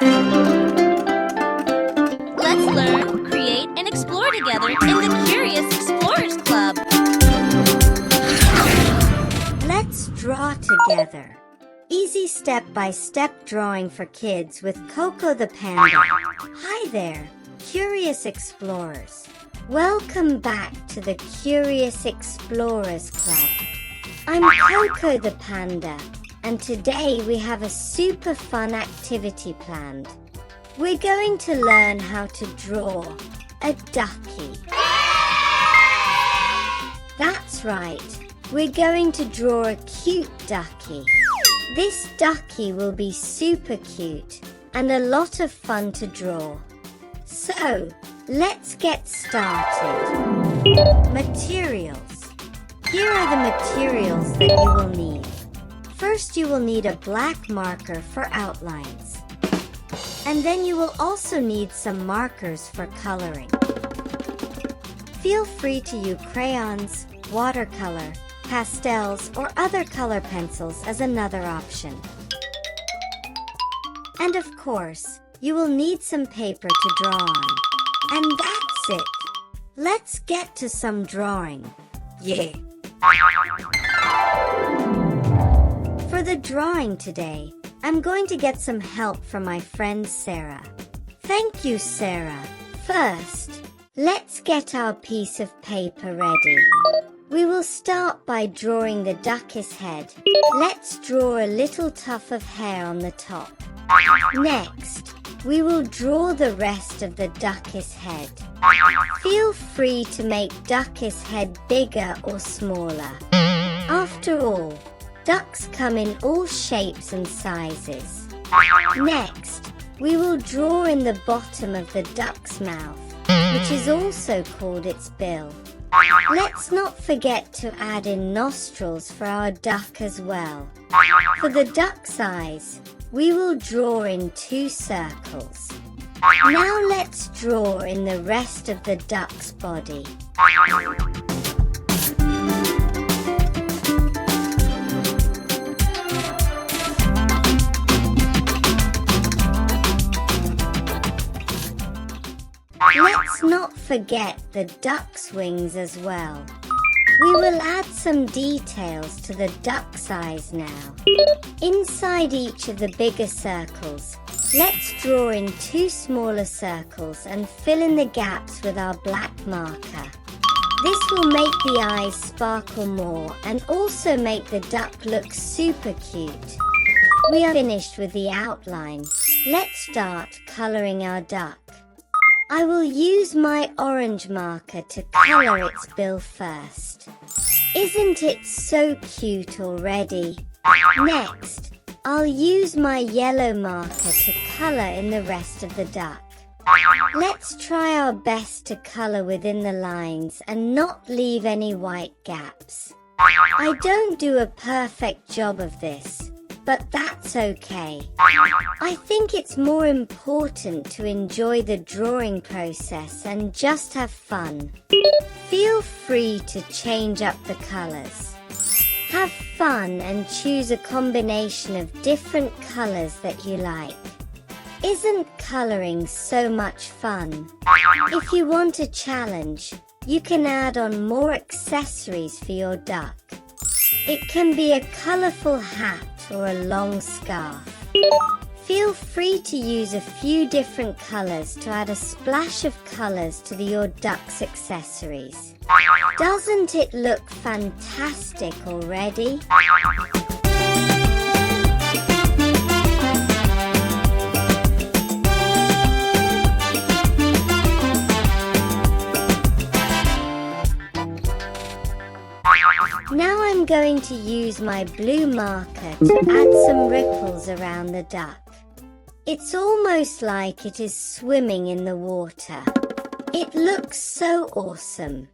Let's learn, create, and explore together in the Curious Explorers Club. Let's draw together. Easy step-by-step drawing for kids with Coco the Panda. Hi there, Curious Explorers. Welcome back to the Curious Explorers Club. I'm Coco the Panda, and today we have a super fun activity planned. We're going to learn how to draw a ducky. That's right, we're going to draw a cute ducky. This ducky will be super cute and a lot of fun to draw. So, let's get started. Materials. Here are the materials that you will need. First, you will need a black marker for outlines. And then you will also need some markers for coloring. Feel free to use crayons, watercolor, pastels, or other color pencils as another option. And of course, you will need some paper to draw on. And that's it. Let's get to some drawing. Yeah! For the drawing today, I'm going to get some help from my friend Sarah. Thank you, Sarah. First, let's get our piece of paper ready. We will start by drawing the ducky's head. Let's draw a little tuft of hair on the top. Next, we will draw the rest of the ducky's head. Feel free to make ducky's head bigger or smaller. After all, ducks come in all shapes and sizes. Next, we will draw in the bottom of the duck's mouth, which is also called its bill. Let's not forget to add in nostrils for our duck as well. For the duck's eyes, we will draw in 2 circles. Now let's draw in the rest of the duck's body. Let's not forget the duck's wings as well. We will add some details to the duck's eyes now. Inside each of the bigger circles, let's draw in 2 smaller circles and fill in the gaps with our black marker. This will make the eyes sparkle more and also make the duck look super cute. We are finished with the outline. Let's start coloring our duck. I will use my orange marker to color its bill first. Isn't it so cute already? Next, I'll use my yellow marker to color in the rest of the duck. Let's try our best to color within the lines and not leave any white gaps. I don't do a perfect job of this, but that's okay. I think it's more important to enjoy the drawing process and just have fun. Feel free to change up the colors. Have fun and choose a combination of different colors that you like. Isn't coloring so much fun? If you want a challenge, you can add on more accessories for your duck. It can be a colorful hat or a long scarf. Feel free to use a few different colors to add a splash of colors to your duck's accessories. Doesn't it look fantastic already? Now I'm going to use my blue marker to add some ripples around the duck. It's almost like it is swimming in the water. It looks so awesome.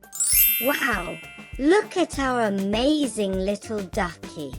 Wow, look at our amazing little ducky.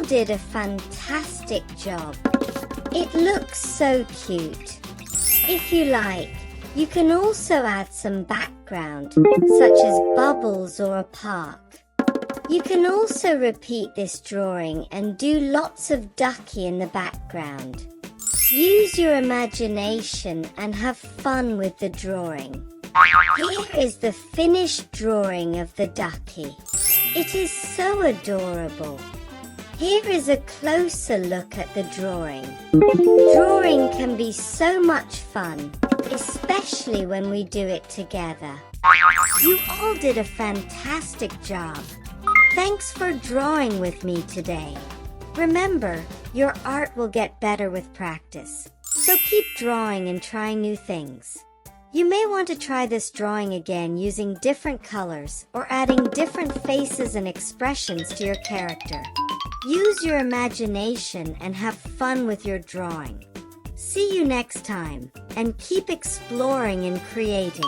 did a fantastic job. It looks so cute. If you like, you can also add some background, such as bubbles or a park. You can also repeat this drawing and do lots of ducky in the background. Use your imagination and have fun with the drawing. Here is the finished drawing of the ducky. It is so adorable. Here is a closer look at the drawing. Drawing can be so much fun, especially when we do it together. You all did a fantastic job. Thanks for drawing with me today. Remember, your art will get better with practice. So keep drawing and trying new things. You may want to try this drawing again using different colors or adding different faces and expressions to your character. Use your imagination and have fun with your drawing. See you next time, and keep exploring and creating.